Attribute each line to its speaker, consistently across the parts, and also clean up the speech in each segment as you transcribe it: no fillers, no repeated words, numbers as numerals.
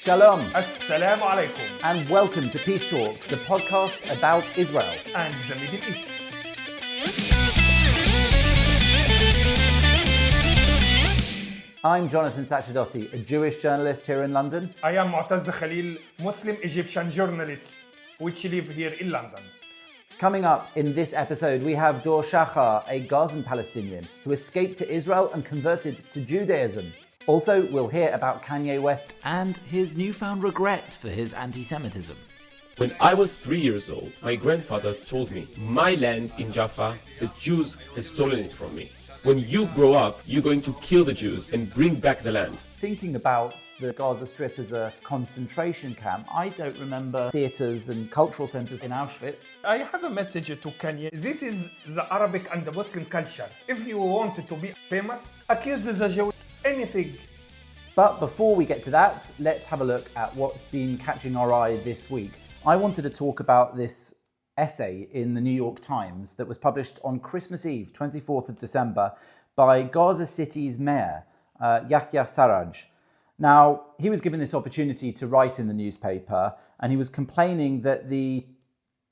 Speaker 1: Shalom.
Speaker 2: Assalamu alaikum.
Speaker 1: And welcome to Peace Talk, the podcast about Israel
Speaker 2: and the Middle East.
Speaker 1: I'm Jonathan Sacerdoti, a Jewish journalist here in London.
Speaker 2: I am Moataz Khalil, Muslim Egyptian journalist, which live here in London.
Speaker 1: Coming up in this episode, we have Dor Shachar, a Gazan Palestinian who escaped to Israel and converted to Judaism. Also, we'll hear about Kanye West
Speaker 3: and his newfound regret for his anti-Semitism.
Speaker 4: When I was 3 years old, my grandfather told me, my land in Jaffa, the Jews have stolen it from me. When you grow up, you're going to kill the Jews and bring back the land.
Speaker 1: Thinking about the Gaza Strip as a concentration camp, I don't remember theatres and cultural centres in Auschwitz.
Speaker 2: I have a message to Kanye. This is the Arabic and the Muslim culture. If you want to be famous, accuse the Jews anything.
Speaker 1: But before we get to that, let's have a look at what's been catching our eye this week. I wanted to talk about this essay in the New York Times that was published on Christmas Eve, 24th of December, by Gaza City's mayor, Yahya Sarraj. Now, he was given this opportunity to write in the newspaper, and he was complaining that the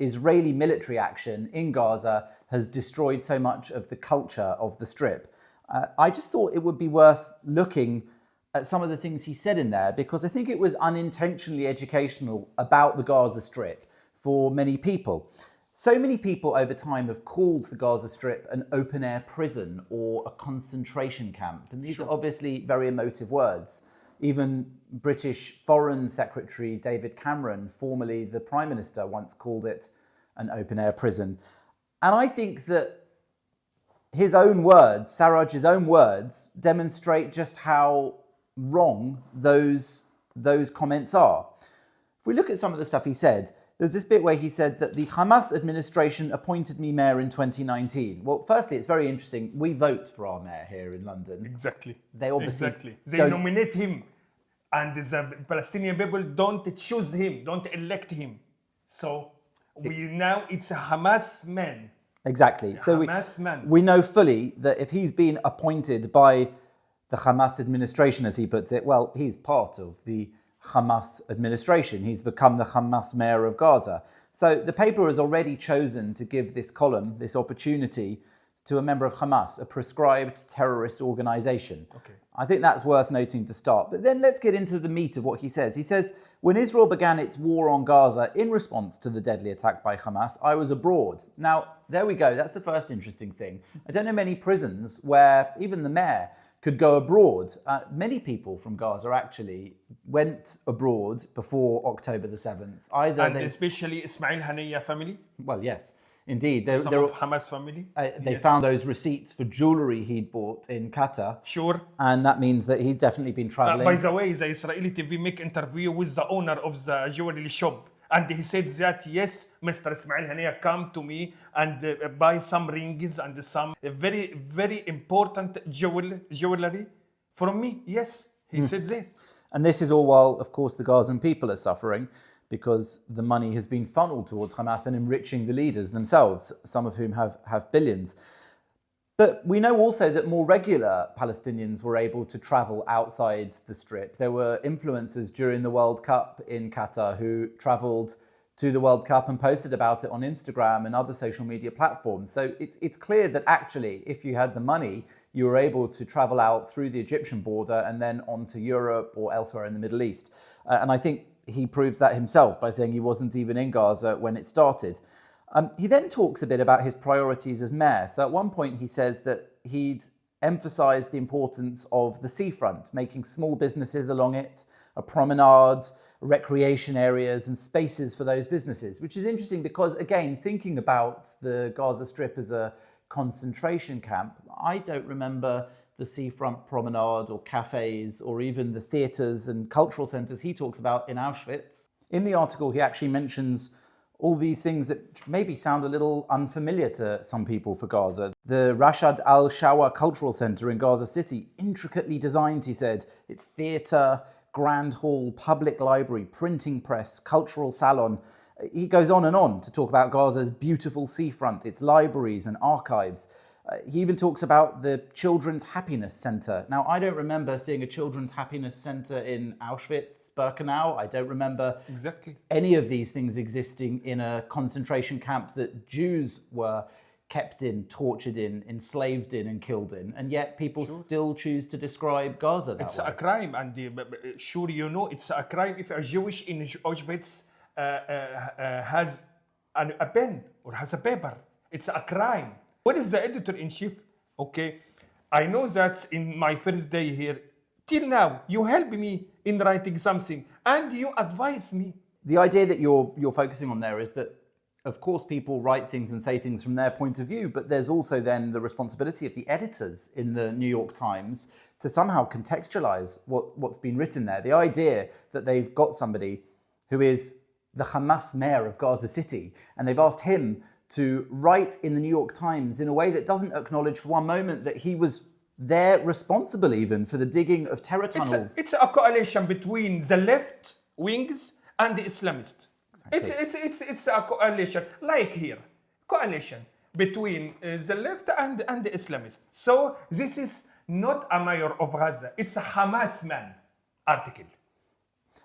Speaker 1: Israeli military action in Gaza has destroyed so much of the culture of the Strip. I just thought it would be worth looking at some of the things he said in there, because I think it was unintentionally educational about the Gaza Strip for many people. So many people over time have called the Gaza Strip an open-air prison or a concentration camp, and these are obviously very emotive words. Even British Foreign Secretary David Cameron, formerly the Prime Minister, once called it an open-air prison. And I think that his own words, Sarraj's own words, demonstrate just how wrong those comments are. If we look at some of the stuff he said, there's this bit where he said that the Hamas administration appointed me mayor in 2019. Well, firstly, it's very interesting. We vote for our mayor here in London.
Speaker 2: Exactly.
Speaker 1: They obviously
Speaker 2: They nominate him, and the Palestinian people don't choose him, don't elect him. So now it's a Hamas man.
Speaker 1: Exactly. So we know fully that if he's been appointed by the Hamas administration, as he puts it, well, he's part of the Hamas administration. He's become the Hamas mayor of Gaza. So the paper has already chosen to give this column, this opportunity, to a member of Hamas, a prescribed terrorist organization.
Speaker 2: Okay.
Speaker 1: I think that's worth noting to start. But then let's get into the meat of what he says. He says, when Israel began its war on Gaza in response to the deadly attack by Hamas, I was abroad. Now, there we go. That's the first interesting thing. I don't know many prisons where even the mayor could go abroad. Many people from Gaza actually went abroad before October the 7th.
Speaker 2: Especially Ismail Haniyeh family?
Speaker 1: Well, yes, indeed.
Speaker 2: Some of Hamas family?
Speaker 1: They found those receipts for jewellery he'd bought in Qatar.
Speaker 2: Sure.
Speaker 1: And that means that he's definitely been travelling.
Speaker 2: By the way, the Israeli TV make interview with the owner of the jewelry shop. And he said that, yes, Mr. Ismail Haniyeh come to me and buy some rings and some very, very important jewelry from me. Yes, he said this.
Speaker 1: And this is all while, of course, the Gazan people are suffering because the money has been funneled towards Hamas and enriching the leaders themselves, some of whom have billions. But we know also that more regular Palestinians were able to travel outside the Strip. There were influencers during the World Cup in Qatar who travelled to the World Cup and posted about it on Instagram and other social media platforms. So it's clear that actually, if you had the money, you were able to travel out through the Egyptian border and then on to Europe or elsewhere in the Middle East. And I think he proves that himself by saying he wasn't even in Gaza when it started. He then talks a bit about his priorities as mayor. So at one point he says that he'd emphasised the importance of the seafront, making small businesses along it, a promenade, recreation areas and spaces for those businesses, which is interesting because, again, thinking about the Gaza Strip as a concentration camp, I don't remember the seafront promenade or cafes or even the theatres and cultural centres he talks about in Auschwitz. In the article, he actually mentions all these things that maybe sound a little unfamiliar to some people for Gaza. The Rashad al-Shawa Cultural Centre in Gaza City, intricately designed, he said. It's theatre, grand hall, public library, printing press, cultural salon. He goes on and on to talk about Gaza's beautiful seafront, its libraries and archives. He even talks about the Children's Happiness Center. Now, I don't remember seeing a Children's Happiness Center in Auschwitz, Birkenau. I don't remember any of these things existing in a concentration camp that Jews were kept in, tortured in, enslaved in, and killed in. And yet people still choose to describe Gaza that way.
Speaker 2: It's a crime, and sure you know it's a crime if a Jewish in Auschwitz has a pen or has a paper. It's a crime. What is the editor-in-chief? Okay, I know that in my first day here, till now, you help me in writing something and you advise me.
Speaker 1: The idea that you're focusing on there is that, of course, people write things and say things from their point of view, but there's also then the responsibility of the editors in the New York Times to somehow contextualize what's been written there. The idea that they've got somebody who is the Hamas mayor of Gaza City, and they've asked him to write in the New York Times in a way that doesn't acknowledge for one moment that he was there responsible even for the digging of terror tunnels.
Speaker 2: It's a coalition between the left wings and the Islamists.
Speaker 1: Exactly.
Speaker 2: It's a coalition, like here, coalition between the left and the Islamists. So this is not a mayor of Gaza, it's a Hamas man article.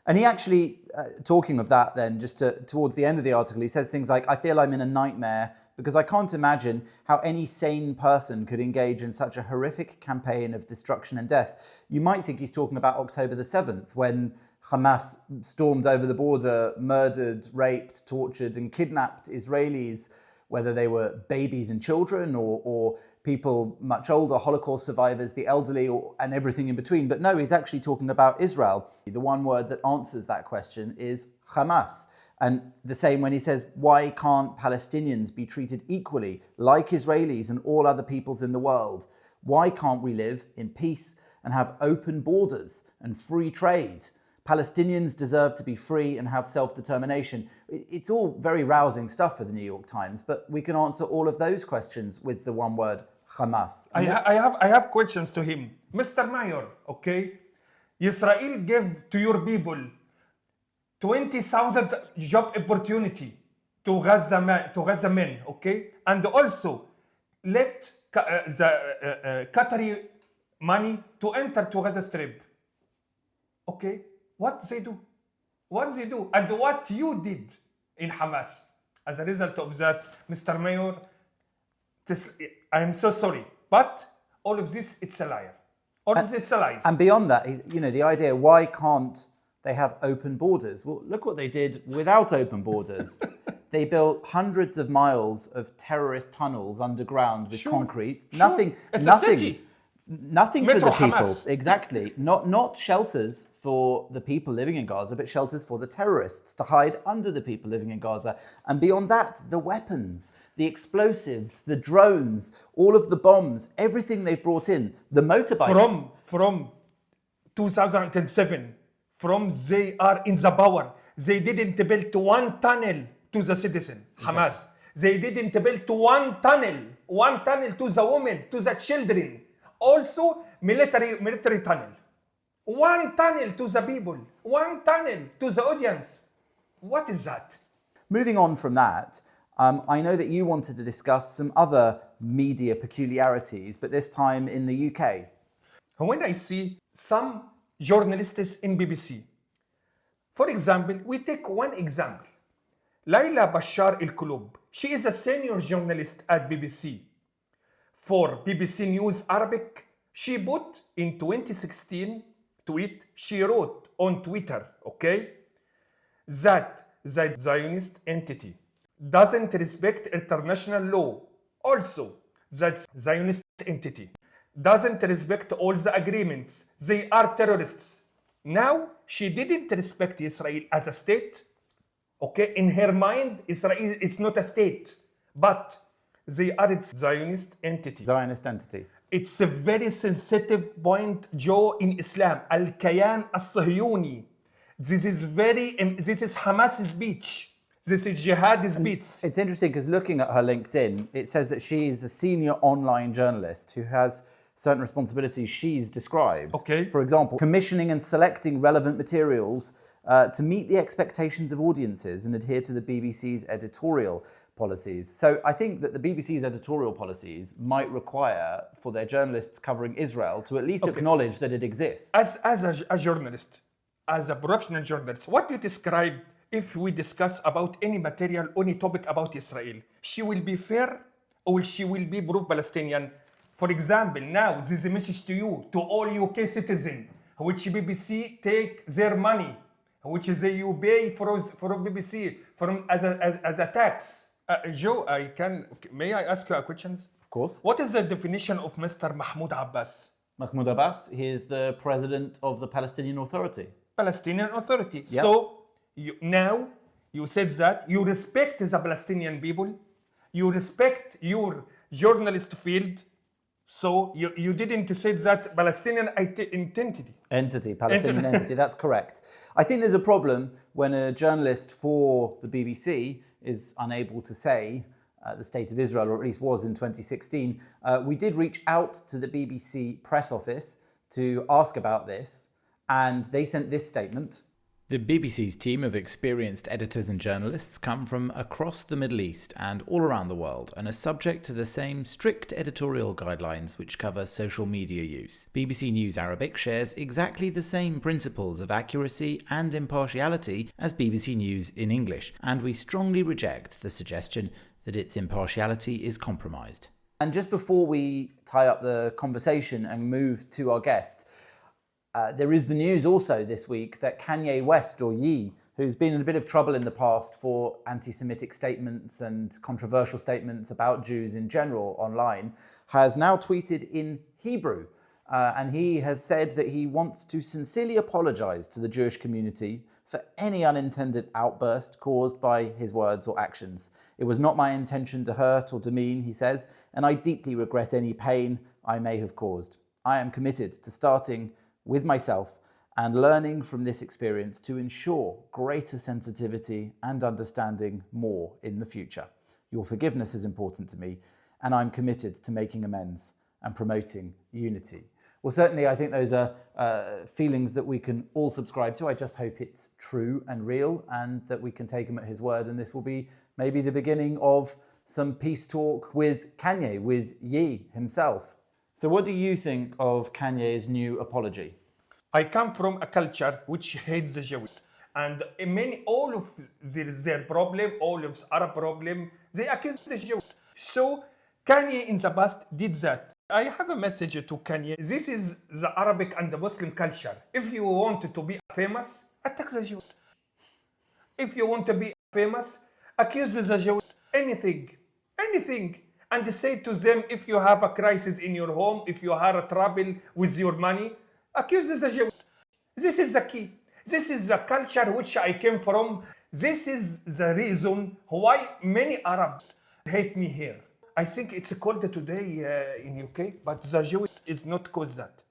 Speaker 1: And he actually, talking of that then, just towards the end of the article, he says things like, I feel I'm in a nightmare because I can't imagine how any sane person could engage in such a horrific campaign of destruction and death. You might think he's talking about October the 7th, when Hamas stormed over the border, murdered, raped, tortured and kidnapped Israelis, whether they were babies and children or people much older, Holocaust survivors, the elderly, and everything in between. But no, he's actually talking about Israel. The one word that answers that question is Hamas. And the same when he says, why can't Palestinians be treated equally like Israelis and all other peoples in the world? Why can't we live in peace and have open borders and free trade? Palestinians deserve to be free and have self-determination. It's all very rousing stuff for the New York Times, but we can answer all of those questions with the one word, Hamas.
Speaker 2: I have questions to him. Mr. Mayor, okay? Israel gave to your people 20,000 job opportunity to Gaza men, okay? And also let the Qatari money to enter to Gaza Strip. Okay? What they do? What they do? And what you did in Hamas. As a result of that, Mr. Mayor, I'm so sorry, but all of this, it's a liar. All of this, it's a lie.
Speaker 1: And beyond that, the idea, why can't they have open borders? Well, look what they did without open borders. They built hundreds of miles of terrorist tunnels underground with concrete. Nothing.
Speaker 2: It's a city.
Speaker 1: Nothing
Speaker 2: Metro
Speaker 1: for the people.
Speaker 2: Hamas.
Speaker 1: Exactly. Not shelters for the people living in Gaza, but shelters for the terrorists to hide under the people living in Gaza. And beyond that, the weapons, the explosives, the drones, all of the bombs, everything they've brought in, the motorbikes.
Speaker 2: From 2007, from they are in the power, they didn't build one tunnel to the citizen, Hamas. They didn't build one tunnel to the women, to the children. Also, military tunnel. One tunnel to the people. One tunnel to the audience. What is that?
Speaker 1: Moving on from that, I know that you wanted to discuss some other media peculiarities, but this time in the UK.
Speaker 2: When I see some journalists in BBC, for example, we take one example. Layla Bashar al-Kulub. She is a senior journalist at BBC. For BBC News Arabic, she put in 2016 tweet, she wrote on Twitter, okay, that the Zionist entity doesn't respect international law. Also, that Zionist entity doesn't respect all the agreements. They are terrorists. Now, she didn't respect Israel as a state. Okay, in her mind, Israel is not a state, but they are its Zionist entity.
Speaker 1: Zionist entity.
Speaker 2: It's a very sensitive point, Joe, in Islam. Al-Kayan al-Sahyuni. This is Hamas speech. This is jihad speech.
Speaker 1: It's interesting because looking at her LinkedIn, it says that she is a senior online journalist who has certain responsibilities she's described.
Speaker 2: Okay.
Speaker 1: For example, commissioning and selecting relevant materials to meet the expectations of audiences and adhere to the BBC's editorial policies. So I think that the BBC's editorial policies might require for their journalists covering Israel to at least acknowledge that it exists.
Speaker 2: As a journalist, as a professional journalist, what do you describe if we discuss about any material, any topic about Israel? She will be fair or she will be pro-Palestinian? For example, now this is a message to you, to all UK citizens, which BBC take their money, which is you pay for BBC as a tax. Joe, may I ask you a question?
Speaker 1: Of course.
Speaker 2: What is the definition of Mr. Mahmoud Abbas?
Speaker 1: Mahmoud Abbas, he is the president of the Palestinian Authority.
Speaker 2: Palestinian Authority.
Speaker 1: Yep.
Speaker 2: So now you said that you respect the Palestinian people, you respect your journalist field, so you didn't say that Palestinian
Speaker 1: Palestinian entity, that's correct. I think there's a problem when a journalist for the BBC is unable to say the state of Israel, or at least was in 2016. We did reach out to the BBC press office to ask about this, and they sent this statement.
Speaker 3: The BBC's team of experienced editors and journalists come from across the Middle East and all around the world and are subject to the same strict editorial guidelines which cover social media use. BBC News Arabic shares exactly the same principles of accuracy and impartiality as BBC News in English, and we strongly reject the suggestion that its impartiality is compromised.
Speaker 1: And just before we tie up the conversation and move to our guest, there is the news also this week that Kanye West, or Ye, who's been in a bit of trouble in the past for anti-Semitic statements and controversial statements about Jews in general online, has now tweeted in Hebrew. And he has said that he wants to sincerely apologize to the Jewish community for any unintended outburst caused by his words or actions. It was not my intention to hurt or demean, he says, and I deeply regret any pain I may have caused. I am committed to starting with myself and learning from this experience to ensure greater sensitivity and understanding more in the future. Your forgiveness is important to me, and I'm committed to making amends and promoting unity. Well, certainly I think those are feelings that we can all subscribe to. I just hope it's true and real and that we can take him at his word, and this will be maybe the beginning of some peace talk with Kanye, with Ye himself. So what do you think of Kanye's new apology?
Speaker 2: I come from a culture which hates the Jews. And all of their problem, all of Arab problem, they accuse the Jews. So Kanye in the past did that. I have a message to Kanye. This is the Arabic and the Muslim culture. If you want to be famous, attack the Jews. If you want to be famous, accuse the Jews. Anything. And say to them, if you have a crisis in your home, if you have a trouble with your money, accuse the Jews. This is the key. This is the culture which I came from. This is the reason why many Arabs hate me here. I think it's cold today in UK, but the Jews is not cause that.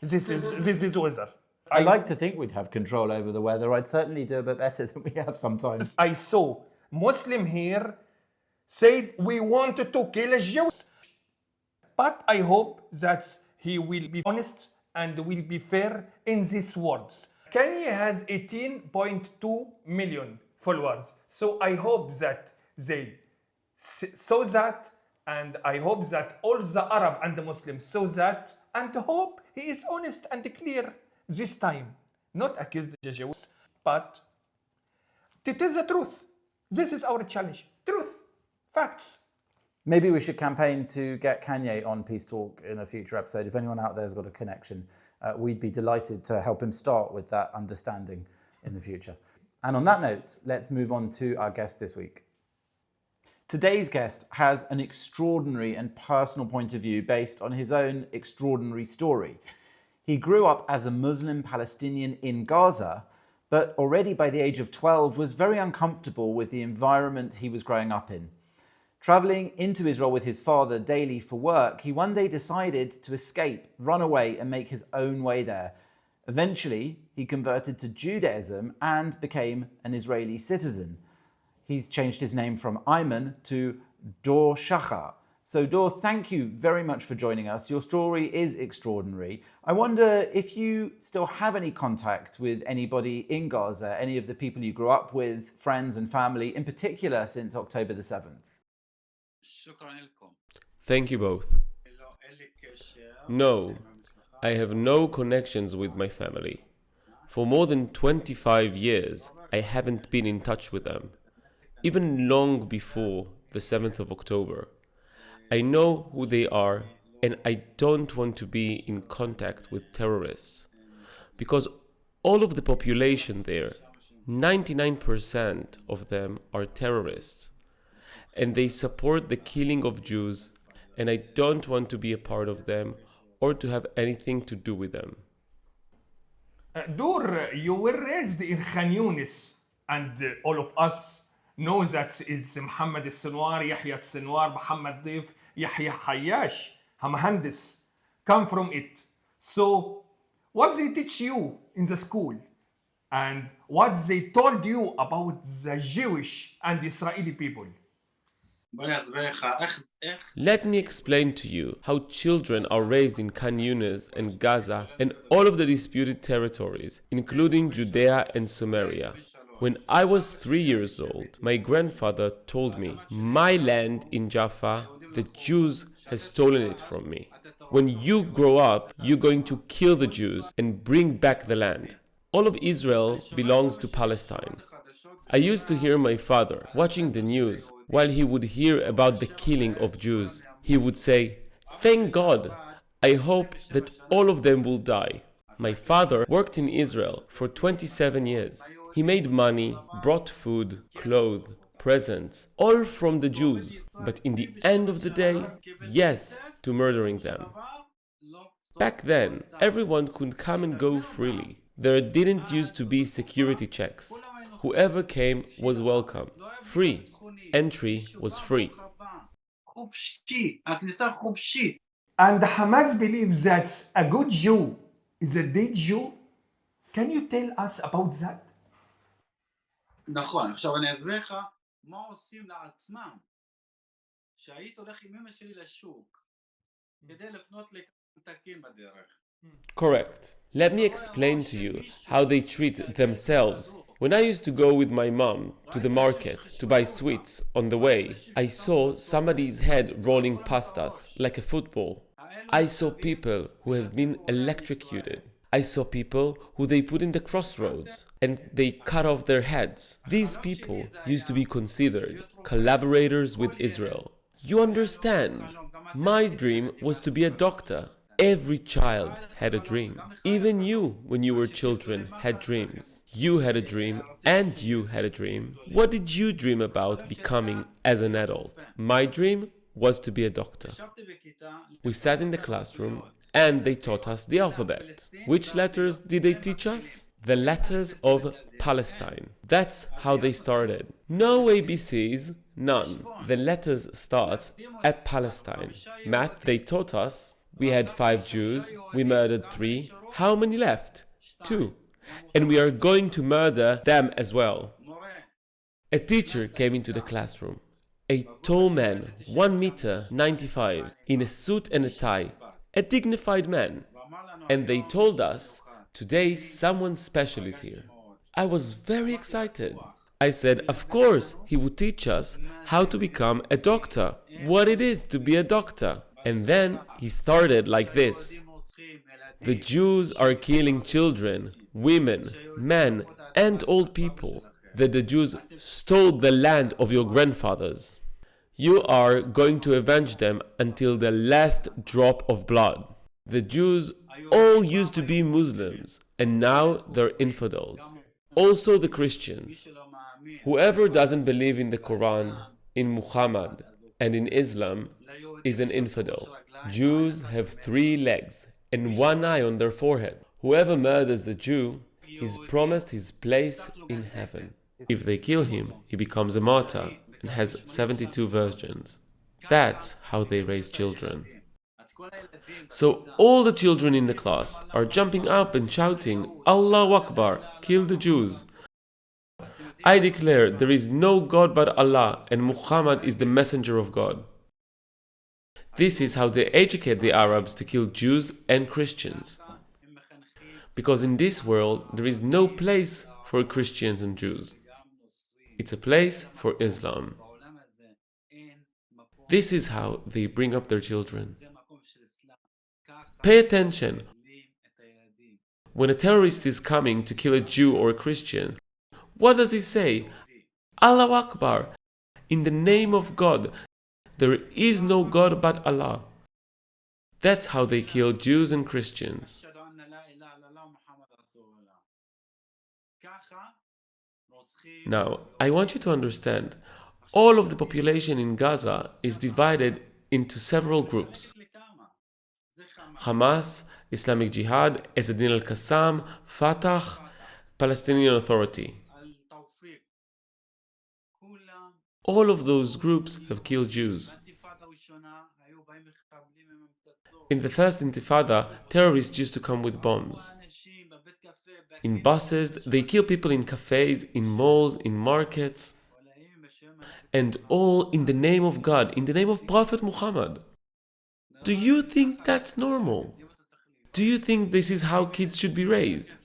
Speaker 2: This is weather.
Speaker 1: I like to think we'd have control over the weather. I'd certainly do a bit better than we have sometimes.
Speaker 2: I saw Muslim here said we wanted to kill Jews. But I hope that he will be honest and will be fair in these words. Kanye has 18.2 million followers. So I hope that they saw that, and I hope that all the Arab and the Muslims saw that, and hope he is honest and clear this time. Not accuse the Jews, but to tell the truth. This is our challenge. Truth. Facts.
Speaker 1: Maybe we should campaign to get Kanye on Peace Talk in a future episode. If anyone out there has got a connection, we'd be delighted to help him start with that understanding in the future. And on that note, let's move on to our guest this week. Today's guest has an extraordinary and personal point of view based on his own extraordinary story. He grew up as a Muslim Palestinian in Gaza, but already by the age of 12 was very uncomfortable with the environment he was growing up in. Traveling into Israel with his father daily for work, he one day decided to escape, run away, and make his own way there. Eventually, he converted to Judaism and became an Israeli citizen. He's changed his name from Ayman to Dor Shachar. So Dor, thank you very much for joining us. Your story is extraordinary. I wonder if you still have any contact with anybody in Gaza, any of the people you grew up with, friends and family, in particular since October the 7th.
Speaker 4: Thank you both. No, I have no connections with my family. For more than 25 years, I haven't been in touch with them, even long before the 7th of October. I know who they are, and I don't want to be in contact with terrorists, because all of the population there, 99% of them are terrorists, and they support the killing of Jews, and I don't want to be a part of them or to have anything to do with them.
Speaker 2: Dor, you were raised in Haniyeh, and all of us know that is Muhammad al-Sinwar, Yahya al-Sinwar, Muhammad Dif, Yahya Hayyash, Hamhandis, come from it. So, what they teach you in the school, and what they told you about the Jewish and Israeli people?
Speaker 4: Let me explain to you how children are raised in Haniyeh and Gaza and all of the disputed territories, including Judea and Samaria. When I was 3 years old, my grandfather told me, "My land in Jaffa, the Jews have stolen it from me. When you grow up, you're going to kill the Jews and bring back the land. All of Israel belongs to Palestine." I used to hear my father watching the news. While he would hear about the killing of Jews, he would say, "Thank God, I hope that all of them will die." My father worked in Israel for 27 years. He made money, brought food, clothes, presents, all from the Jews, but in the end of the day, yes to murdering them. Back then, everyone could come and go freely. There didn't used to be security checks. Whoever came was welcome. Free. Entry was free.
Speaker 2: And Hamas believes that a good Jew is a dead Jew. Can you tell us about that?
Speaker 5: נכון, עכשיו אני אסביר לך מה עושים לעצמם. שהיית הולך עם אמא שלי לשוק כדי לקנות לי ממתקים בדרך.
Speaker 4: Correct. Let me explain to you how they treat themselves. When I used to go with my mom to the market to buy sweets on the way, I saw somebody's head rolling past us like a football. I saw people who have been electrocuted. I saw people who they put in the crossroads and they cut off their heads. These people used to be considered collaborators with Israel. You understand? My dream was to be a doctor. Every child had a dream. Even you, when you were children, had dreams. You had a dream and you had a dream. What did you dream about becoming as an adult? My dream was to be a doctor. We sat in the classroom and they taught us the alphabet. Which letters did they teach us? The letters of Palestine. That's how they started. No ABCs, none. The letters start at Palestine. Math, they taught us. We had 5 Jews, we murdered 3. How many left? 2. And we are going to murder them as well. A teacher came into the classroom. A tall man, 1 meter 95, in a suit and a tie. A dignified man. And they told us, "Today someone special is here." I was very excited. I said, of course, he would teach us how to become a doctor, what it is to be a doctor. And then he started like this. "The Jews are killing children, women, men, and old people. That the Jews stole the land of your grandfathers. You are going to avenge them until the last drop of blood. The Jews all used to be Muslims, and now they're infidels. Also the Christians. Whoever doesn't believe in the Quran, in Muhammad, and in Islam is an infidel. Jews have 3 legs and 1 eye on their forehead. Whoever murders a Jew is promised his place in heaven. If they kill him, he becomes a martyr and has 72 virgins." That's how they raise children. So all the children in the class are jumping up and shouting, "Allahu Akbar, kill the Jews." I declare there is no God but Allah and Muhammad is the messenger of God. This is how they educate the Arabs to kill Jews and Christians. Because in this world, there is no place for Christians and Jews. It's a place for Islam. This is how they bring up their children. Pay attention. When a terrorist is coming to kill a Jew or a Christian, what does he say? Allahu Akbar. In the name of God. There is no God but Allah. That's how they kill Jews and Christians. Now, I want you to understand, all of the population in Gaza is divided into several groups. Hamas, Islamic Jihad, Ezzedin al-Qassam, Fatah, Palestinian Authority. All of those groups have killed Jews. In the first Intifada, terrorists used to come with bombs. In buses, they kill people in cafes, in malls, in markets, and all in the name of God, in the name of Prophet Muhammad. Do you think that's normal? Do you think this is how kids should be raised?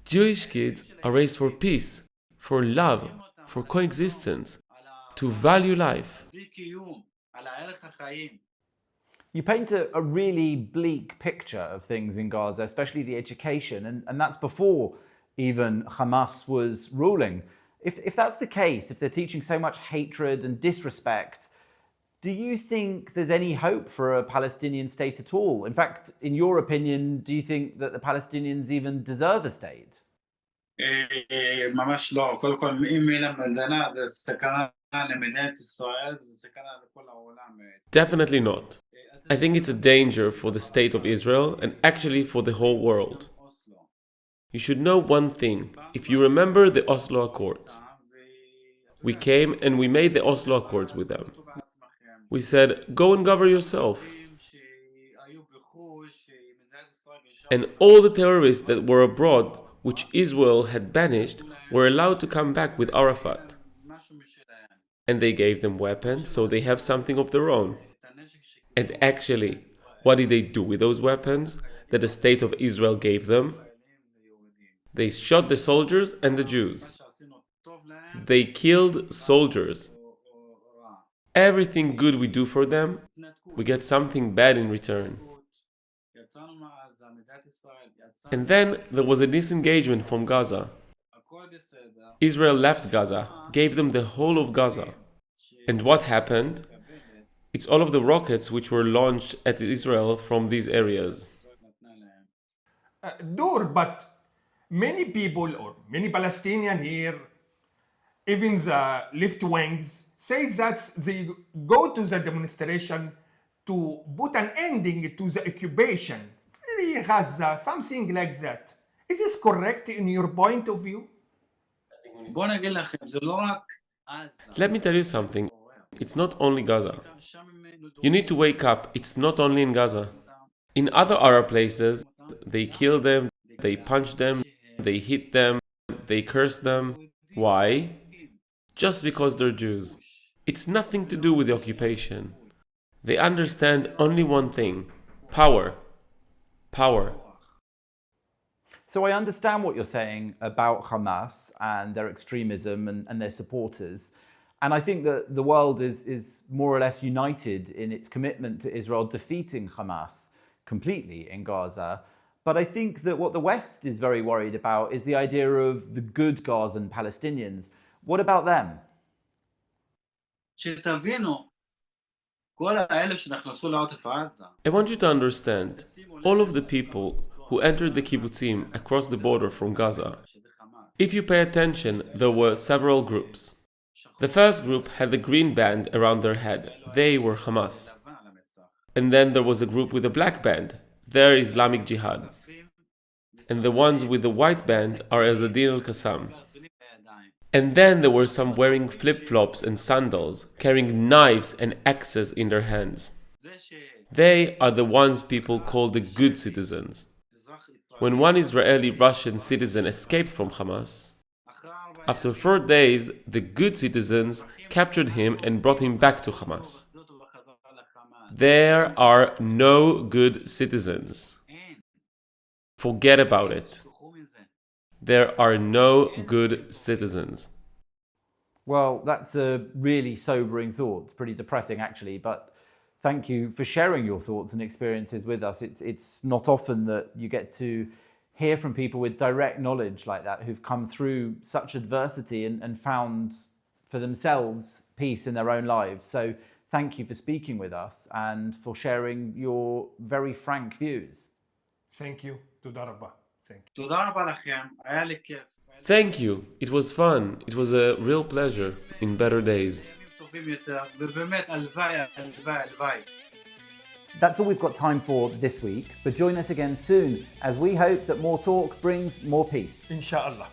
Speaker 4: Jewish kids are raised for peace, for love, for coexistence, to value life.
Speaker 1: You paint a really bleak picture of things in Gaza, especially the education, and that's before even Hamas was ruling. If that's the case, if they're teaching so much hatred and disrespect, do you think there's any hope for a Palestinian state at all? In fact, in your opinion, do you think that the Palestinians even deserve a state?
Speaker 5: ממש לא, קודם כל אם היא למדינה זה סכנה למדינת ישראל, זה סכנה לכל העולם.
Speaker 4: Definitely not. I think it's a danger for the state of Israel and actually for the whole world. You should know one thing. If you remember the Oslo Accords, we came and we made the Oslo Accords with them. We said, go and govern yourself. And all the terrorists that were abroad, which Israel had banished, were allowed to come back with Arafat. And they gave them weapons, so they have something of their own. And actually, what did they do with those weapons that the state of Israel gave them? They shot the soldiers and the Jews. They killed soldiers. Everything good we do for them, we get something bad in return. And then there was a disengagement from Gaza. Israel left Gaza, gave them the whole of Gaza. And what happened? It's all of the rockets which were launched at Israel from these areas.
Speaker 2: Dor, but many people or many Palestinians here, even the left wings, say that they go to the demonstration to put an ending to the occupation. Free Gaza, something like that. Is this correct in your point of view?
Speaker 4: Let me tell you something. It's not only Gaza. You need to wake up. It's not only in Gaza. In other Arab places, they kill them, they punch them, they hit them, they curse them. Why? Just because they're Jews. It's nothing to do with the occupation. They understand only one thing: power. Power.
Speaker 1: So I understand what you're saying about Hamas and their extremism and their supporters. And I think that the world is more or less united in its commitment to Israel defeating Hamas completely in Gaza. But I think that what the West is very worried about is the idea of the good Gazan Palestinians. What about them?
Speaker 4: I want you to understand, all of the people who entered the kibbutzim across the border from Gaza, if you pay attention, there were several groups. The first group had the green band around their head. They were Hamas. And then there was a group with a black band. They're Islamic Jihad. And the ones with the white band are Ezzedin al-Qassam. And then there were some wearing flip-flops and sandals, carrying knives and axes in their hands. They are the ones people call the good citizens. When one Israeli-Russian citizen escaped from Hamas, after 4 days, the good citizens captured him and brought him back to Hamas. There are no good citizens.
Speaker 5: אין.
Speaker 4: Forget about it.
Speaker 5: תשכחו מזה.
Speaker 4: There are no good citizens.
Speaker 1: Well, that's a really sobering thought. It's pretty depressing, actually, but thank you for sharing your thoughts and experiences with us. It's not often that you get to hear from people with direct knowledge like that, who've come through such adversity and found for themselves peace in their own lives. So thank you for speaking with us and for sharing your very frank views.
Speaker 2: Thank you. תודה רבה. Thank you.
Speaker 5: תודה רבה לכם, היה לי כיף.
Speaker 4: Thank you. It was fun. It was a real pleasure in better days.
Speaker 5: ימים טובים יותר, ובאמת הלוואי, הלוואי, הלוואי.
Speaker 1: That's all we've got time for this week, but join us again soon as we hope that more talk brings more peace.
Speaker 2: إن شاء الله.